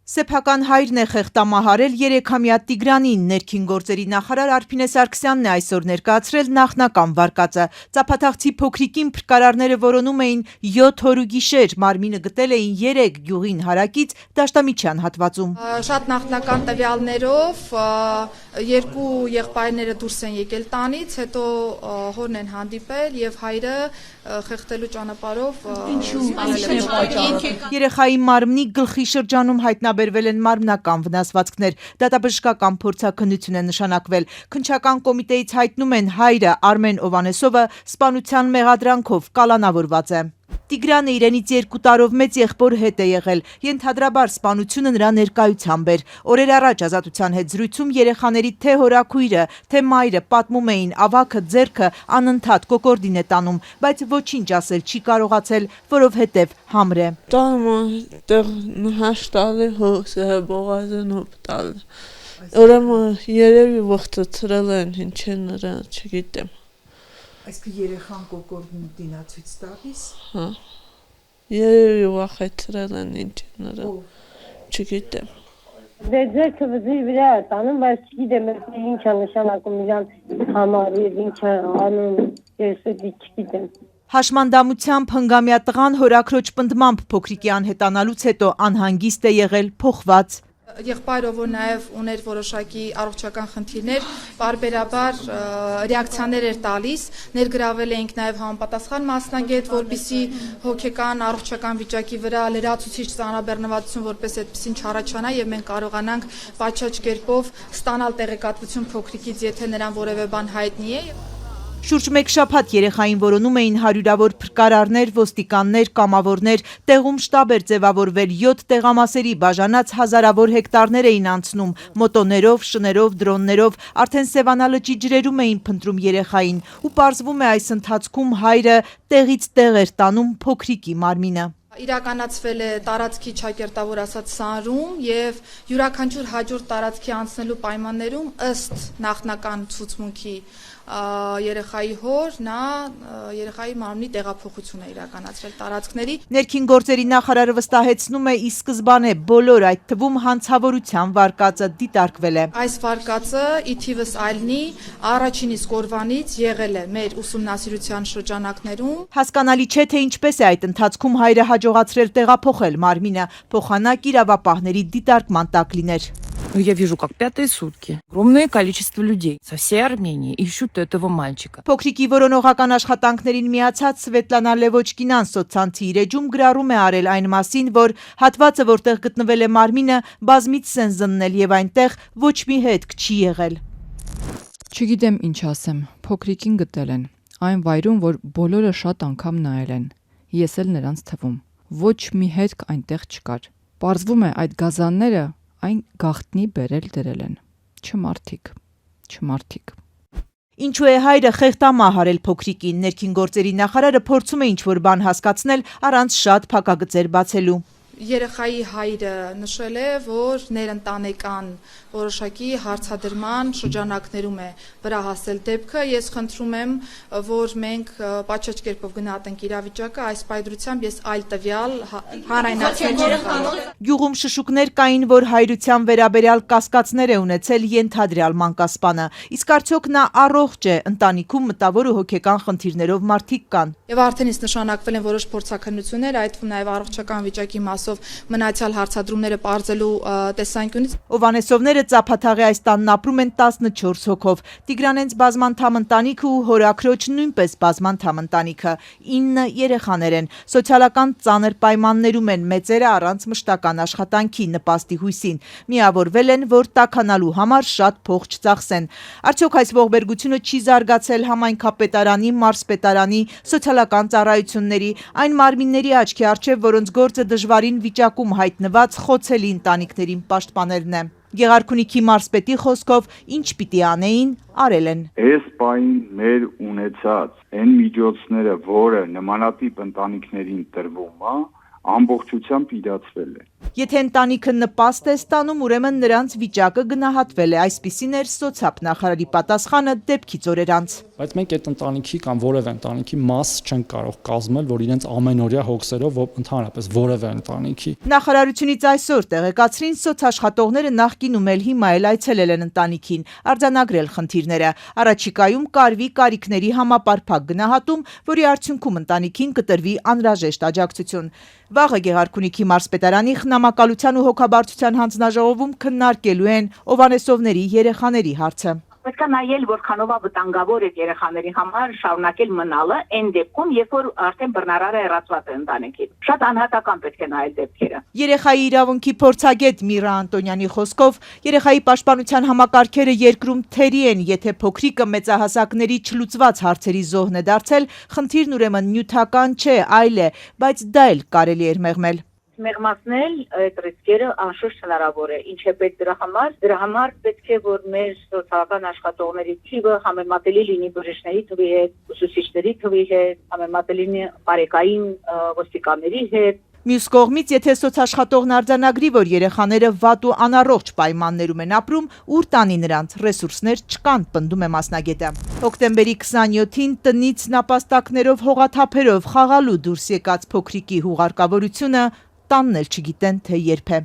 Սեփական հայրն է խեղտամահարել 3-ամյա Տիգրանին, ներքին գործերի նախարար Արփինե Սարգսյանն է այսօր ներկայացրել նախնական վարկածը։ Ծափաթաղցի փոքրիկին փրկարարները որոնում էին 7 օր ու գիշեր, մարմինը գտել էին 3 գյուղին հարակից Դաշտամիջյան հատվածում։ Շատ նախնական տվյալներով 2 եղբայրները դուրս են եկել տանից, հետո հորն են հանդիպել եւ հայրը խեղդելու ճանապարհով Երեխայի մարմնի գլխի շրջանում հայտնաբերվել են մարմնական վնասվածքներ, դատաբժշկական փորձաքննություն է նշանակվել։ Քննչական կոմիտեից հայտնում են հայրը Արմեն Օվանեսովը սպանության մեղադրանքով կալանավորված է։ Տիգրանը իրենից 2 տարով մեծ եղբոր հետ է եղել, ենթադրաբար սպանությունը նրա ներկայությամբ էր։ Օրեր առաջ Ազատության հետ զրույցում երեխաների թե հորաքույրը, թե մայրը պատմում էին ավագը ձեռքը անընդհատ կոկորդին է տանում, բայց ոչինչ ասել չի կարողացել, որովհետև համր է։ Տանում հաշտալի հոսը բողազն օպտալ։ Ուրեմն երևի ողջացրել են, ինչ է նրա, չգիտեմ։ Այսինքն երեխան կոկորդին դինացույց տալիս։ Հա։ Երևի վախեցրել են, ինչ է նրա, չգիտեմ։ Դե ձերքը վզի վրա է տանում, բայց չգիտեմ ինչ է նշանակում իրան համար եւ ինչ է անում, ես չգիտեմ։ Հաշմանդամությամբ հնգամյա տղան հորաքրոջ պնդմամբ փոքրիկի անհետանալուց հետո անհանգիստ է եղել, փոխված։ Եղբայրով որ նաև ուներ որոշակի առողջական խնդիրներ, բարբերաբար ռեակցիաներ էր տալիս, ներգրավել էինք նաև համապատասխան մասնագետ, որպեսզի հոգեկան առողջական վիճակի վրա լրացուցիչ ծանրաբեռնվածություն որպես այդպեսին չառաջանա եւ մենք կարողանանք պատշաճ կերպով ստանալ տեղեկատվություն փոքրիկից, եթե նրան որևէ բան հայտնի է։ Շուրջ 1 շաբաթ երեխային որոնում էին հարյուրավոր փրկարարներ, ոստիկաններ, կամավորներ, տեղում շտաբ էր ձևավորվել 7 տեղամասերի բաժանած հազարավոր հեկտարներ էին անցնում, մոտոներով, շներով, դրոններով, արդեն Սևանա լճի ջրերում էին փնտրում երեխային ու պարզվում է այս ընթացքում հայրը տեղից տեղ էր տանում փոքրիկի մարմինը։ Իրականացվել է տարածքի ճակերտավոր ասած սանրում եւ յուրաքանչյուր հաջորդ տարածքի անցնելու պայմաններում ըստ նախնական ցուցմունքի երեխայի հոր նա երեխայի մարմնի տեղափոխություն է իրականացրել տարածքների։ Ներքին գործերի նախարարը վստահեցնում է ի սկզբանե բոլոր այդ թվում հանցավորության վարկածը դիտարկվել է։ Այս վարկածը ի թիվս այլնի առաջին իսկ օրվանից եղել է մեր ուսումնասիրության շրջանակներում։ Հասկանալի չէ թե ինչպես է այդ ընթացքում հայրը հաջողացրել տեղափոխել մարմինը, փոխանակ իրավապահների դիտարկման տակ լիներ։ Я вижу, как 5-е сутки. Огромное количество людей со всей Армении ищут этого мальчика. Փոքրիկի որոնողական աշխատանքներին միացած Սվետլանա Լևոչկինան սոցցանցի իր էջում գրառում է արել այն մասին, որ հատվածը, որտեղ գտնվել է մարմինը, բազմից են զննել եւ այնտեղ ոչ մի հետք չի եղել։ Չգիտեմ ինչ ասեմ, փոքրիկին գտել են, այն վայրում, որ բոլորը շատ անգամ նայել են, ես էլ նրանց թվում, ոչ մի հետք այնտեղ չկար։ Պարզվում է այդ գազանները այն գաղտնի բերել դրել են, չմարդիկ։ Ինչու է հայրը խեղտամահարել փոքրիկին, ներքին գործերի նախարարը փորձում է ինչ-որ բան հասկացնել առանց շատ փակագծեր բացելու։ Երեխայի հայրը նշել է, որ ներընտանեկան որոշակի հարցադրման շրջանակներում է վրա հասել դեպքը։ Ես խնդրում եմ, որ մենք պատշաճ կերպով գնահատենք իրավիճակը, այս պայծրությամբ ես այլ տվյալ հանրայնացնել չեմ կարող։ Գյուղում շշուկներ կային, որ հայրության վերաբերյալ կասկածներ է ունեցել ենթադրյալ մանկասպանը, իսկ արդյոք նա առողջ է, ընտանիքում մտավոր ու հոգեկան խնդիրներով մարդիկ կան։ Եվ արդեն իսկ նշանակվել են որոշ փորձաքննություններ, այդ թվում նաև առողջական վիճակի մասով մնացյալ հարցադրումները պարզելու տեսանկյունից։ Օվանեսովները ծափաթաղի այս տանն ապրում են 14 հոգով։ Տիգրանենց բազմանդամ ընտանիքը ու հորաքրոջ նույնպես բազմանդամ ընտանիքը 9 երեխաներ են։ Սոցիալական ծանր պայմաններում են, մեծերը առանց մշտական աշխատանքի նպաստի հույսին։ Միավորվել են, որ տաքանալու համար շատ փող չծախսեն։ Արդյոք այս ողբերգությունը չի զարգացել համայնքապետարանի, մարզպետարանի, սոցիալական ծառայությունների, այն մարմինների աչքի առջև, որոնց գործը դժվարին վիճակում հայտնված խոցելի ընտանիքներին պաշտպանելն է։ Գեղարքունիքի մարզպետի խոսքով ինչ պիտի անեին, արել են։ Այս պահին մեր ունեցած այն միջոցները, որը նմանատիպ ընտանիքներին տրվում է, ամբողջությամբ իրացվել է։ Եթե ընտանիքը նպաստ է ստանում, ուրեմն նրանց վիճակը գնահատվել է, այսպիսին էր սոցիալ նախարարի պատասխանը դեպքից օրեր անց։ Բայց մենք այդ ընտանիքի կամ որևէ ընտանիքի մաս չենք կարող կազմել, որ իրենց ամենօրյա հոգսերով ընդհանրապես որևէ ընտանիքի։ Նախարարությունից այսօր տեղեկացրին սոցաշխատողները նախկինում էլ հիմա էլ այցելել են ընտանիքին, արձանագրել խնդիրները։ Առաջիկայում կարվի կարիքների համապարփակ գնահատում, որի արդյունքում ընտանիքին կտրվի անհրաժեշտ աջակցություն։ Վաղը Գեղարքունիքի մարզպետարանի խնամակալության ու հոգաբարձության հանձնաժողովում քննարկելու են Օվանեսովների երեխաների հարցը։ Պետք է նայել, որքանով է վտանգավոր է երեխաների համար շարունակել մնալը այն դեպքում, երբ որ արդեն բռնարարը հեռացված է ընտանիքից։ Շատ անհատական պետք է նայել դեպքերը։ Երեխայի իրավունքի փորձագետ Միրա Անտոնյանի խոսքով, երեխայի պաշտպանության համակարգերը երկրում թերի են, եթե փոքրիկը մեծահասակների չլուծված հարցերի զոհն է դարձել, խնդիրն ուրեմն նյութական չէ, այլ է, բայց դա էլ կարելի էր մեղմել։ Մեղմացնել այդ ռիսկերը անշուշտ հնարավոր է։ Ինչ է պետք դրա համար։ Դրա համար պետք է, որ մեր սոցիալական աշխատողների թիվը համեմատելի լինի բժիշկների թվի հետ, ուսուցիչների թվի հետ, համեմատելի լինի բարեկային ոստիկանների հետ։ Մյուս կողմից, եթե սոցաշխատողն արձանագրի, որ երեխաները վատ ու անառողջ պայմաններում են ապրում, ուր տանի նրանց, ռեսուրսներ չկան, պնդում է մասնագետը։ Հոկտեմբերի 27-ին տնից նապաստակներով հողաթափերով խաղալու դուրս եկած փոքրիկի հուղարկավորությունը տանն էլ չգիտեն, թե երբ է։